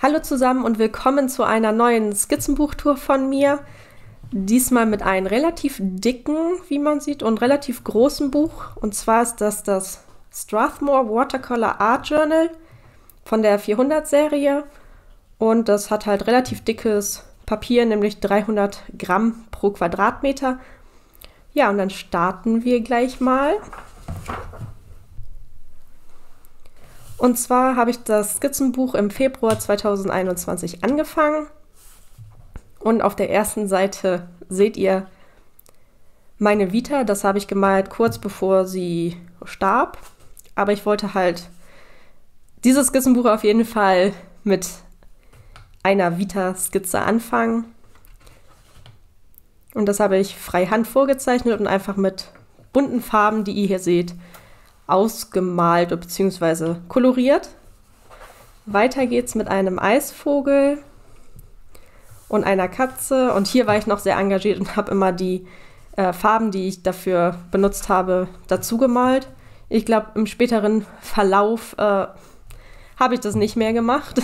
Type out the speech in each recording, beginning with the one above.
Hallo zusammen und willkommen zu einer neuen Skizzenbuchtour von mir. Diesmal mit einem relativ dicken, wie man sieht, und relativ großen Buch. Und zwar ist das Strathmore Watercolor Art Journal von der 400-Serie. Und das hat halt relativ dickes Papier, nämlich 300 Gramm pro Quadratmeter. Ja, und dann starten wir gleich mal. Und zwar habe ich das Skizzenbuch im Februar 2021 angefangen. Und auf der ersten Seite seht ihr meine Vita. Das habe ich gemalt kurz bevor sie starb. Aber ich wollte halt dieses Skizzenbuch auf jeden Fall mit einer Vita-Skizze anfangen. Und das habe ich freihand vorgezeichnet und einfach mit bunten Farben, die ihr hier seht, ausgemalt bzw. koloriert. Weiter geht's mit einem Eisvogel und einer Katze. Und hier war ich noch sehr engagiert und habe immer die Farben, die ich dafür benutzt habe, dazu gemalt. Ich glaube, im späteren Verlauf habe ich das nicht mehr gemacht.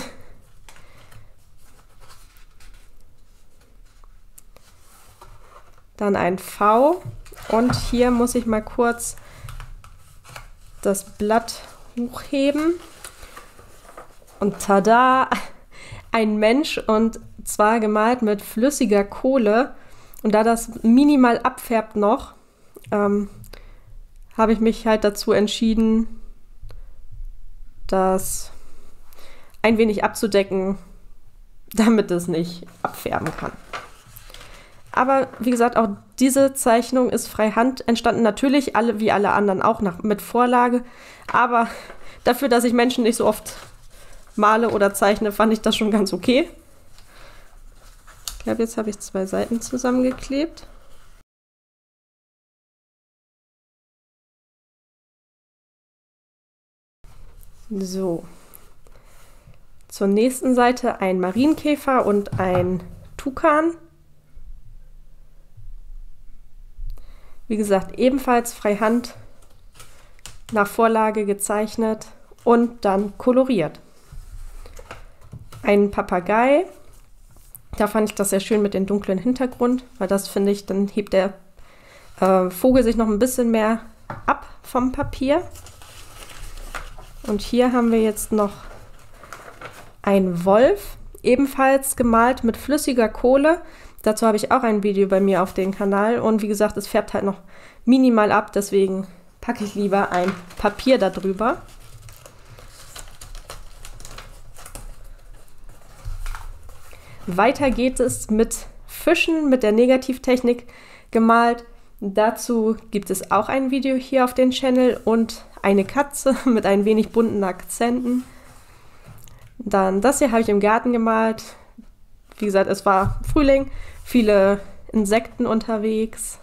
Dann ein V. Und hier muss ich mal kurz das Blatt hochheben. Und tada! Ein Mensch, und zwar gemalt mit flüssiger Kohle. Und da das minimal abfärbt noch, habe ich mich halt dazu entschieden, das ein wenig abzudecken, damit es nicht abfärben kann. Aber wie gesagt, auch diese Zeichnung ist freihand entstanden. Natürlich wie alle anderen auch mit Vorlage. Aber dafür, dass ich Menschen nicht so oft male oder zeichne, fand ich das schon ganz okay. Ich glaube, jetzt habe ich 2 Seiten zusammengeklebt. So. Zur nächsten Seite ein Marienkäfer und ein Tukan. Wie gesagt, ebenfalls freihand nach Vorlage gezeichnet und dann koloriert. Ein Papagei, da fand ich das sehr schön mit dem dunklen Hintergrund, weil das finde ich, dann hebt der Vogel sich noch ein bisschen mehr ab vom Papier. Und hier haben wir jetzt noch einen Wolf, ebenfalls gemalt mit flüssiger Kohle. Dazu habe ich auch ein Video bei mir auf dem Kanal und wie gesagt, es färbt halt noch minimal ab, deswegen packe ich lieber ein Papier darüber. Weiter geht es mit Fischen, mit der Negativtechnik gemalt. Dazu gibt es auch ein Video hier auf dem Channel und eine Katze mit ein wenig bunten Akzenten. Dann das hier habe ich im Garten gemalt. Wie gesagt, es war Frühling, viele Insekten unterwegs.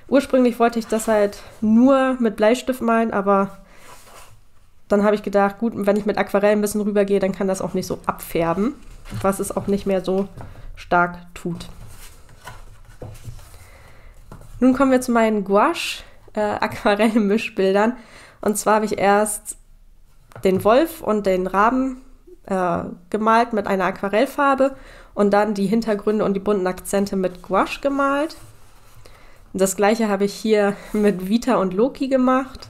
Ursprünglich wollte ich das halt nur mit Bleistift malen, aber dann habe ich gedacht, gut, wenn ich mit Aquarell ein bisschen rübergehe, dann kann das auch nicht so abfärben, was es auch nicht mehr so stark tut. Nun kommen wir zu meinen Gouache-Aquarell-Mischbildern. Und zwar habe ich erst den Wolf und den Raben gemalt mit einer Aquarellfarbe und dann die Hintergründe und die bunten Akzente mit Gouache gemalt. Das gleiche habe ich hier mit Vita und Loki gemacht.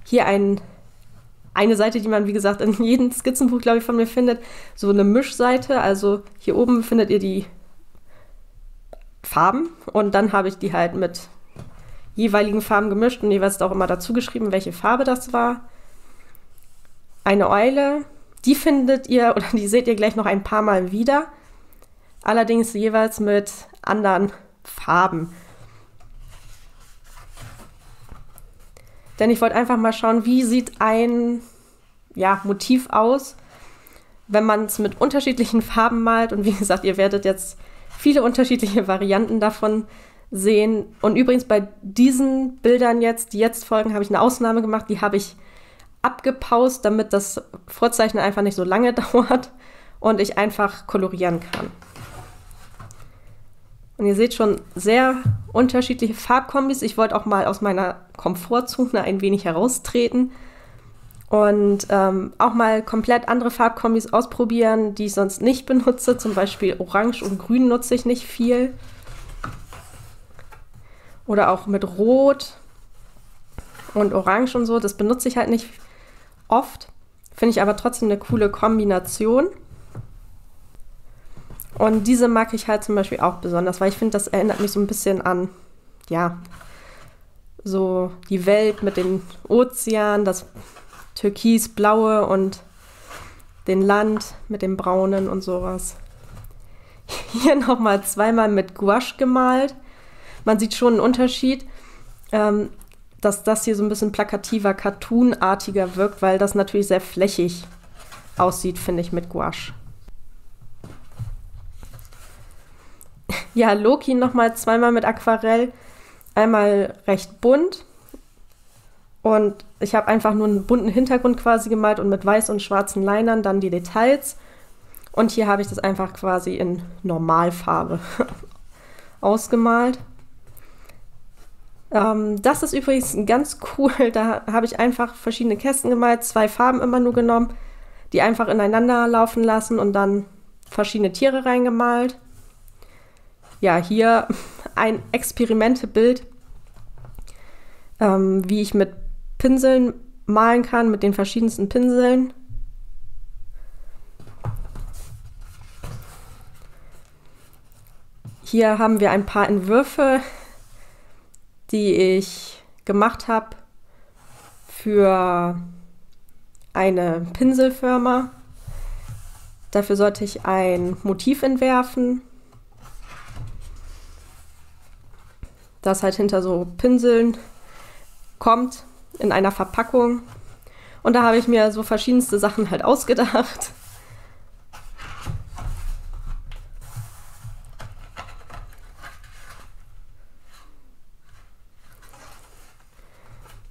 Hier eine Seite, die man, wie gesagt, in jedem Skizzenbuch, glaube ich, von mir findet. So eine Mischseite. Also hier oben findet ihr die Farben. Und dann habe ich die halt mit jeweiligen Farben gemischt und jeweils auch immer dazu geschrieben, welche Farbe das war. Eine Eule, die findet ihr oder die seht ihr gleich noch ein paar Mal wieder. Allerdings jeweils mit anderen Farben. Denn ich wollte einfach mal schauen, wie sieht ein Motiv aus, wenn man es mit unterschiedlichen Farben malt. Und wie gesagt, ihr werdet jetzt viele unterschiedliche Varianten davon sehen. Und übrigens bei diesen Bildern jetzt, die jetzt folgen, habe ich eine Ausnahme gemacht. Die habe ich abgepaust, damit das Vorzeichnen einfach nicht so lange dauert und ich einfach kolorieren kann. Und ihr seht schon sehr unterschiedliche Farbkombis. Ich wollte auch mal aus meiner Komfortzone ein wenig heraustreten Und auch mal komplett andere Farbkombis ausprobieren, die ich sonst nicht benutze. Zum Beispiel Orange und Grün nutze ich nicht viel. Oder auch mit Rot und Orange und so. Das benutze ich halt nicht oft. Finde ich aber trotzdem eine coole Kombination. Und diese mag ich halt zum Beispiel auch besonders, weil ich finde, das erinnert mich so ein bisschen an, ja, so die Welt mit dem Ozean, das Türkisblaue und den Land mit dem Braunen und sowas. Hier nochmal zweimal mit Gouache gemalt. Man sieht schon einen Unterschied, dass das hier so ein bisschen plakativer, cartoonartiger wirkt, weil das natürlich sehr flächig aussieht, finde ich, mit Gouache. Ja, Loki nochmal zweimal mit Aquarell. Einmal recht bunt. Und ich habe einfach nur einen bunten Hintergrund quasi gemalt und mit weiß und schwarzen Linern dann die Details. Und hier habe ich das einfach quasi in Normalfarbe ausgemalt. Das ist übrigens ganz cool. Da habe ich einfach verschiedene Kästen gemalt, 2 Farben immer nur genommen, die einfach ineinander laufen lassen und dann verschiedene Tiere reingemalt. Ja, hier ein Experimentebild, wie ich mit Pinseln malen kann, mit den verschiedensten Pinseln. Hier haben wir ein paar Entwürfe, die ich gemacht habe für eine Pinselfirma. Dafür sollte ich ein Motiv entwerfen, das halt hinter so Pinseln kommt in einer Verpackung. Und da habe ich mir so verschiedenste Sachen halt ausgedacht.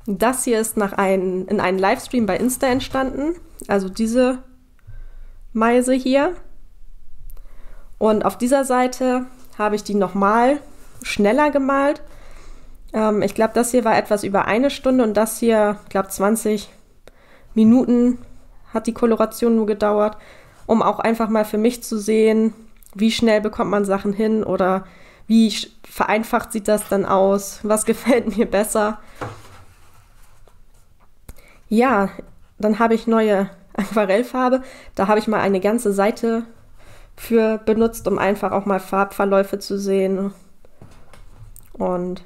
Das hier ist in einem Livestream bei Insta entstanden, also diese Meise hier. Und auf dieser Seite habe ich die nochmal schneller gemalt. Ich glaube, das hier war etwas über 1 Stunde und das hier, ich glaube, 20 Minuten hat die Koloration nur gedauert, um auch einfach mal für mich zu sehen, wie schnell bekommt man Sachen hin oder wie vereinfacht sieht das dann aus, was gefällt mir besser. Ja, dann habe ich neue Aquarellfarbe. Da habe ich mal eine ganze Seite für benutzt, um einfach auch mal Farbverläufe zu sehen. Und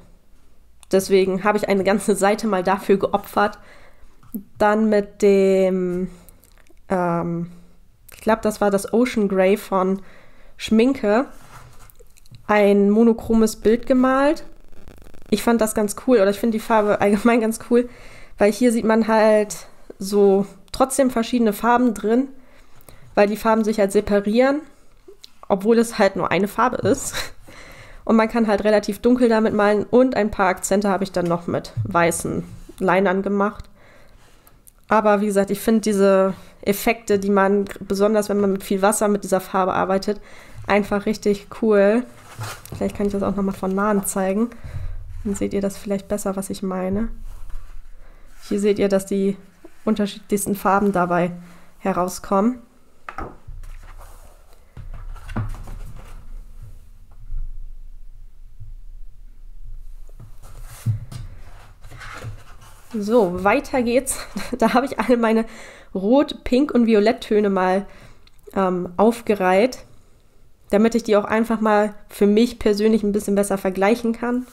deswegen habe ich eine ganze Seite mal dafür geopfert. Dann mit dem, ich glaube, das war das Ocean Grey von Schminke, ein monochromes Bild gemalt. Ich fand das ganz cool, oder ich finde die Farbe allgemein ganz cool, weil hier sieht man halt so trotzdem verschiedene Farben drin, weil die Farben sich halt separieren, obwohl es halt nur eine Farbe ist. Und man kann halt relativ dunkel damit malen und ein paar Akzente habe ich dann noch mit weißen Linern gemacht. Aber wie gesagt, ich finde diese Effekte, die man, besonders wenn man mit viel Wasser mit dieser Farbe arbeitet, einfach richtig cool. Vielleicht kann ich das auch nochmal von nahen zeigen. Dann seht ihr das vielleicht besser, was ich meine. Hier seht ihr, dass die unterschiedlichsten Farben dabei herauskommen. So, weiter geht's. Da habe ich alle meine Rot-, Pink- und Violetttöne mal aufgereiht, damit ich die auch einfach mal für mich persönlich ein bisschen besser vergleichen kann.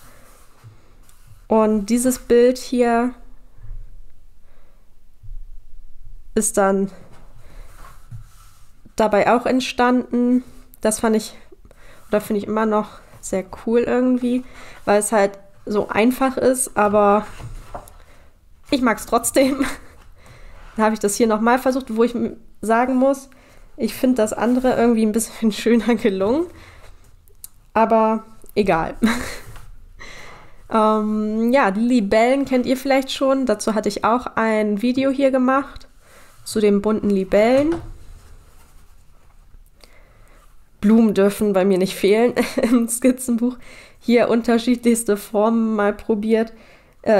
Und dieses Bild hier ist dann dabei auch entstanden. Das fand ich, oder finde ich immer noch sehr cool irgendwie, weil es halt so einfach ist, aber ich mag es trotzdem. Da habe ich das hier nochmal versucht, wo ich sagen muss, ich finde das andere irgendwie ein bisschen schöner gelungen. Aber egal. Ja, die Libellen kennt ihr vielleicht schon. Dazu hatte ich auch ein Video hier gemacht zu den bunten Libellen. Blumen dürfen bei mir nicht fehlen im Skizzenbuch. Hier unterschiedlichste Formen mal probiert.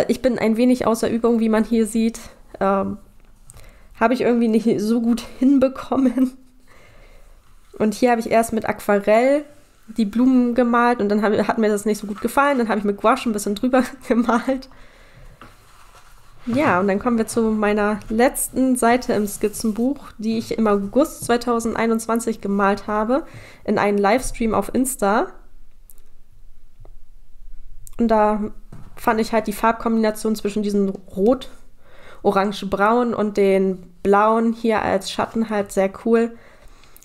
Ich bin ein wenig außer Übung, wie man hier sieht. habe ich irgendwie nicht so gut hinbekommen. Und hier habe ich erst mit Aquarell die Blumen gemalt und dann hat mir das nicht so gut gefallen. Dann habe ich mit Gouache ein bisschen drüber gemalt. Ja, und dann kommen wir zu meiner letzten Seite im Skizzenbuch, die ich im August 2021 gemalt habe, in einen Livestream auf Insta. Und da fand ich halt die Farbkombination zwischen diesem Rot, Orange, Braun und den Blauen hier als Schatten halt sehr cool.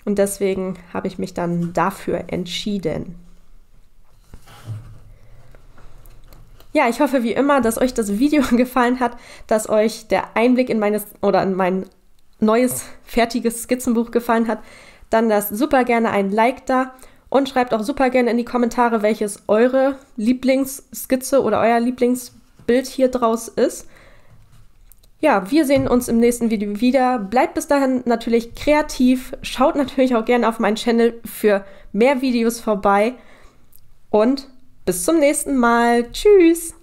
Und deswegen habe ich mich dann dafür entschieden. Ja, ich hoffe wie immer, dass euch das Video gefallen hat, dass euch der Einblick in mein neues, fertiges Skizzenbuch gefallen hat. Dann lasst super gerne ein Like da und schreibt auch super gerne in die Kommentare, welches eure Lieblingsskizze oder euer Lieblingsbild hier draus ist. Ja, wir sehen uns im nächsten Video wieder. Bleibt bis dahin natürlich kreativ. Schaut natürlich auch gerne auf meinen Channel für mehr Videos vorbei. Und bis zum nächsten Mal. Tschüss!